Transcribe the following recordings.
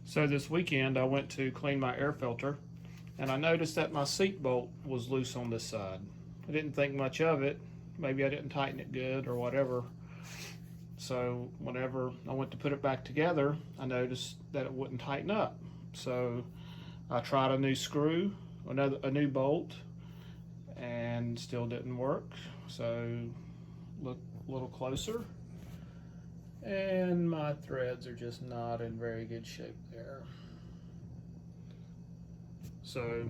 So this weekend I went to clean my air filter and I noticed that my seat bolt was loose on this side. I didn't think much of it. Maybe I didn't tighten it good or whatever. So whenever I went to put it back together, I noticed that it wouldn't tighten up. So I tried a new screw, a new bolt, and still didn't work. So look a little closer, and my threads are just not in very good shape there. So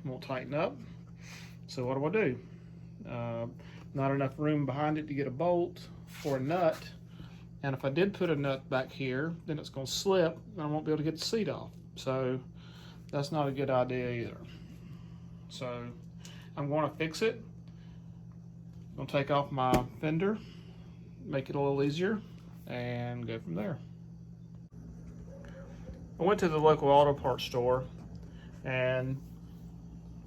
won't tighten up. So what do? Not enough room behind it to get a bolt or a nut. And if I did put a nut back here, then it's going to slip and I won't be able to get the seat off. So that's not a good idea either. So I'm going to fix it. I'm going to take off my fender, make it a little easier, and go from there. I went to the local auto parts store and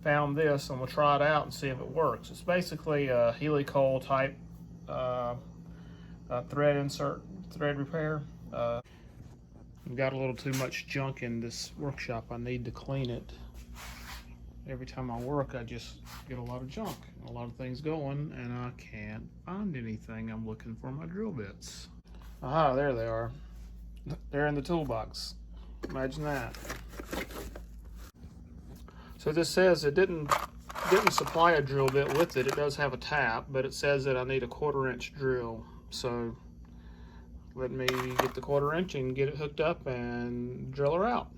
found this. I'm going to try it out and see if it works. It's basically a Heli-Coil type thread repair. I've got a little too much junk in this workshop. I need to clean it. Every time I work, I just get a lot of junk, a lot of things going, and I can't find anything. I'm looking for my drill bits. Aha, there they are. They're in the toolbox. Imagine that. So this says it didn't supply a drill bit with it. It does have a tap, but it says that I need a 1/4-inch drill. So let me get the 1/4-inch and get it hooked up and drill her out.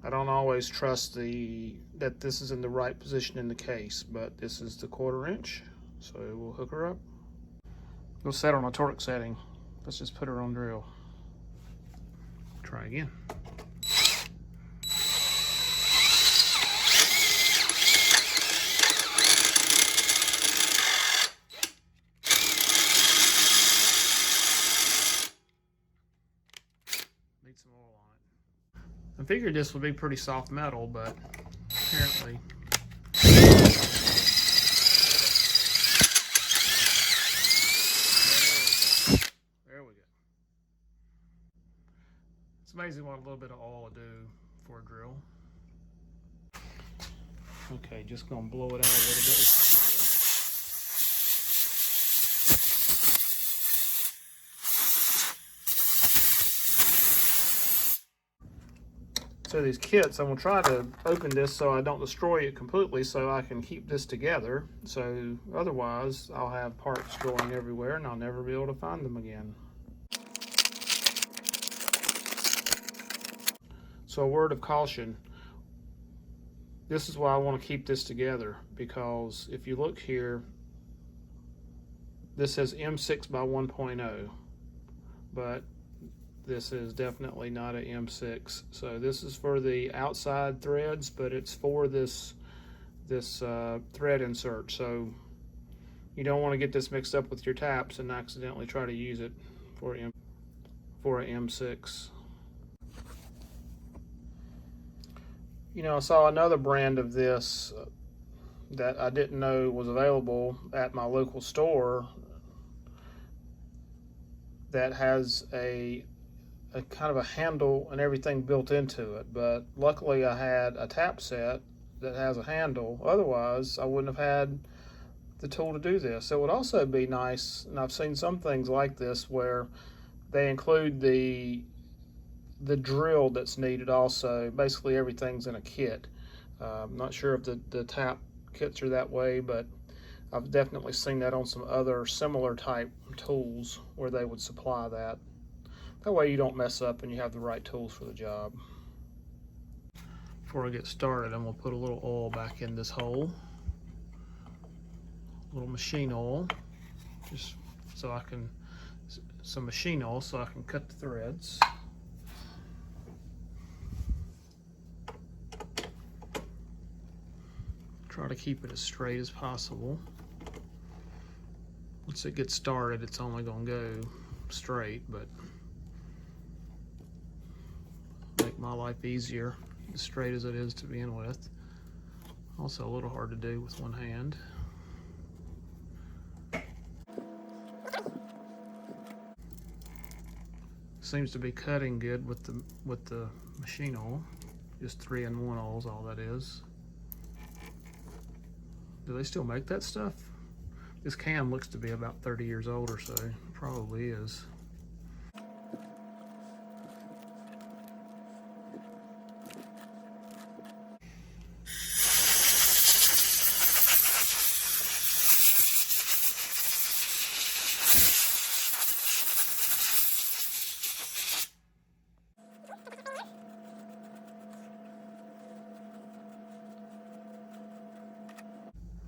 I don't always trust that this is in the right position in the case, but this is the 1/4-inch, so we'll hook her up. We'll set on a torque setting. Let's just put her on drill. Try again. Need some oil on it. I figured this would be pretty soft metal, but apparently there we go. It's amazing what a little bit of oil will do for a drill. Okay, just gonna blow it out a little bit. So these kits, I'm going to try to open this so I don't destroy it completely so I can keep this together. So otherwise I'll have parts going everywhere and I'll never be able to find them again. So a word of caution. This is why I want to keep this together, because if you look here, this says M6 by 1.0, but this is definitely not an M6. So this is for the outside threads, but it's for this thread insert. So you don't want to get this mixed up with your taps and accidentally try to use it for an M6. You know, I saw another brand of this that I didn't know was available at my local store that has a kind of a handle and everything built into it, but luckily I had a tap set that has a handle. Otherwise I wouldn't have had the tool to do this. It would also be nice, and I've seen some things like this where they include the drill that's needed also. Basically everything's in a kit. I'm not sure if the tap kits are that way, but I've definitely seen that on some other similar type tools where they would supply that. That way you don't mess up and you have the right tools for the job. Before I get started, I'm going to put a little oil back in this hole. A little machine oil, just so I can, some machine oil so I can cut the threads. Try to keep it as straight as possible. Once it gets started, it's only going to go straight, but make my life easier, as straight as it is to begin with. Also a little hard to do with one hand. seems to be cutting good with the machine oil. Just 3-in-1 oil is all that is. Do they still make that stuff? This can looks to be about 30 years old or so. It probably is.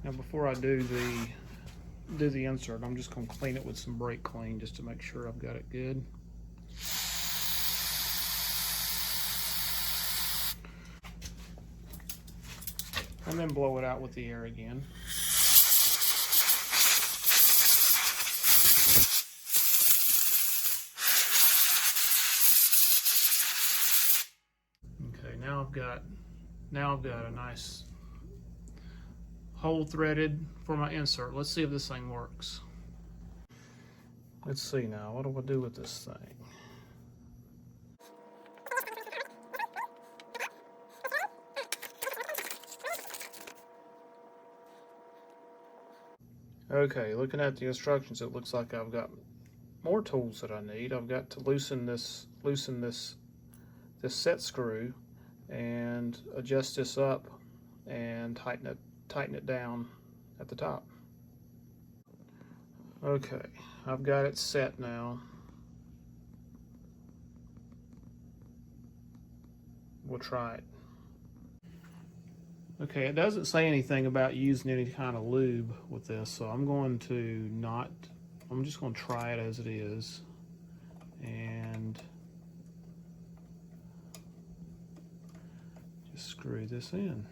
Now before I do the insert, I'm just going to clean it with some brake clean just to make sure I've got it good. And then blow it out with the air again. Okay, now I've got a nice hole threaded for my insert. Let's see if this thing works. Let's see now, what do I do with this thing? Okay, looking at the instructions, it looks like I've got more tools that I need. I've got to loosen this set screw and adjust this up and tighten it down at the top. Okay, I've got it set now. We'll try it. Okay, it doesn't say anything about using any kind of lube with this, so I'm just going to try it as it is. And just screw this in.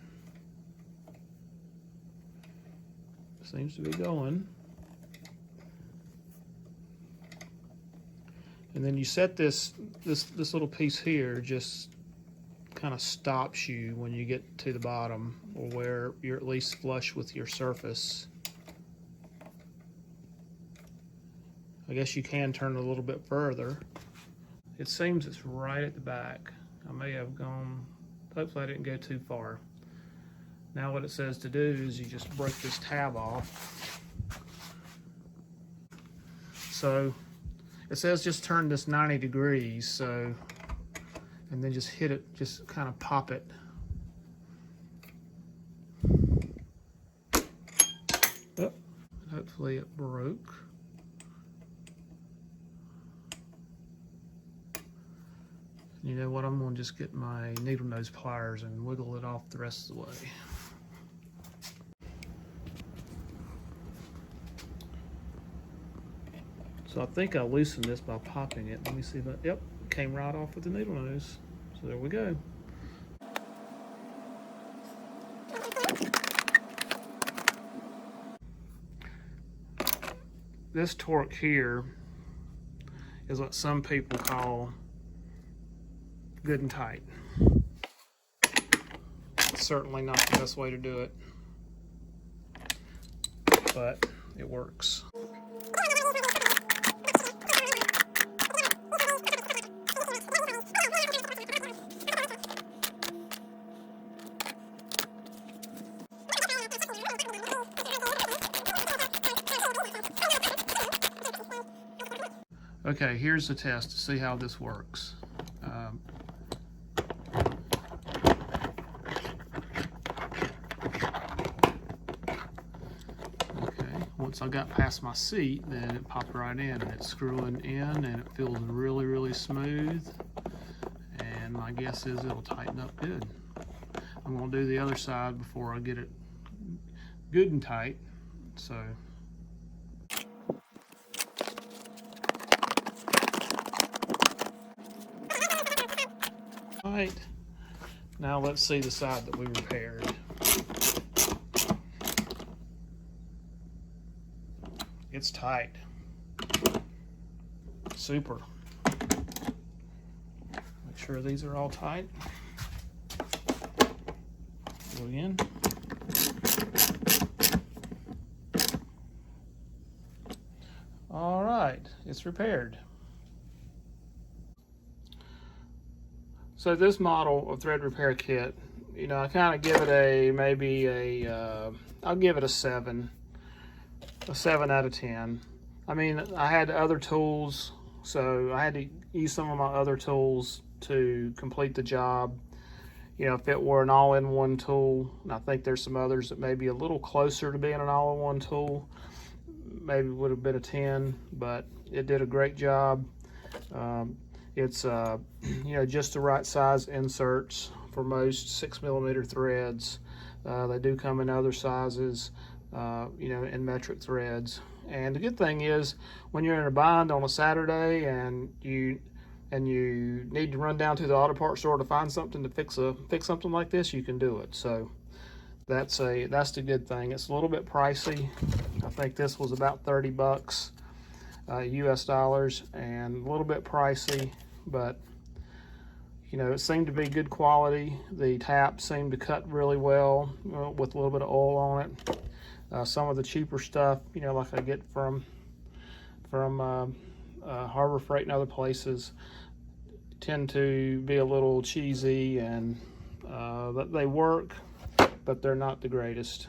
Seems to be going. And then you set this little piece here, just kind of stops you when you get to the bottom, or where you're at least flush with your surface. I guess you can turn it a little bit further. It seems it's right at the back. I may have gone, hopefully I didn't go too far. Now what it says to do is you just break this tab off. So it says just turn this 90 degrees, so, and then just hit it, just kind of pop it. Oh, hopefully it broke. You know what, I'm gonna just get my needle nose pliers and wiggle it off the rest of the way. So I think I loosened this by popping it. Let me see if I, yep, came right off with the needle nose. So there we go. This torque here is what some people call good and tight. It's certainly not the best way to do it, but it works. Okay, here's the test to see how this works. Okay, once I got past my seat, then it popped right in, and it's screwing in, and it feels really, really smooth. And my guess is it'll tighten up good. I'm gonna do the other side before I get it good and tight. So. Right. Now let's see the side that we repaired. It's tight. Super. Make sure these are all tight. Go again. All right, it's repaired. So this model of thread repair kit, you know, I kind of give it I'll give it a 7 out of 10. I mean, I had other tools, so I had to use some of my other tools to complete the job. You know, if it were an all-in-one tool, and I think there's some others that may be a little closer to being an all-in-one tool, maybe would have been a 10, but it did a great job. It's you know, just the right size inserts for most 6mm threads. They do come in other sizes, you know, in metric threads. And the good thing is, when you're in a bind on a Saturday and you need to run down to the auto parts store to find something to fix something like this, you can do it. So that's the good thing. It's a little bit pricey. I think this was about 30 bucks US dollars, and a little bit pricey, but you know, it seemed to be good quality. The tap seemed to cut really well, with a little bit of oil on it. Some of the cheaper stuff, you know, like I get from Harbor Freight and other places, tend to be a little cheesy, and they work, but they're not the greatest.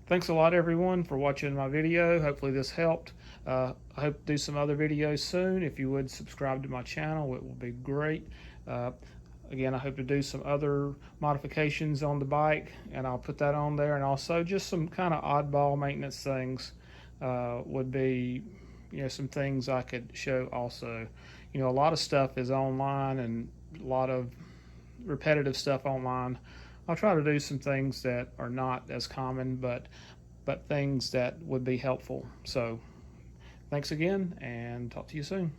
Thanks a lot, everyone, for watching my video. Hopefully this helped. I hope to do some other videos soon. If you would subscribe to my channel, it will be great. Again, I hope to do some other modifications on the bike, and I'll put that on there. And also just some kind of oddball maintenance things would be, you know, some things I could show also. You know, a lot of stuff is online and a lot of repetitive stuff online. I'll try to do some things that are not as common, but things that would be helpful. So thanks again, and talk to you soon.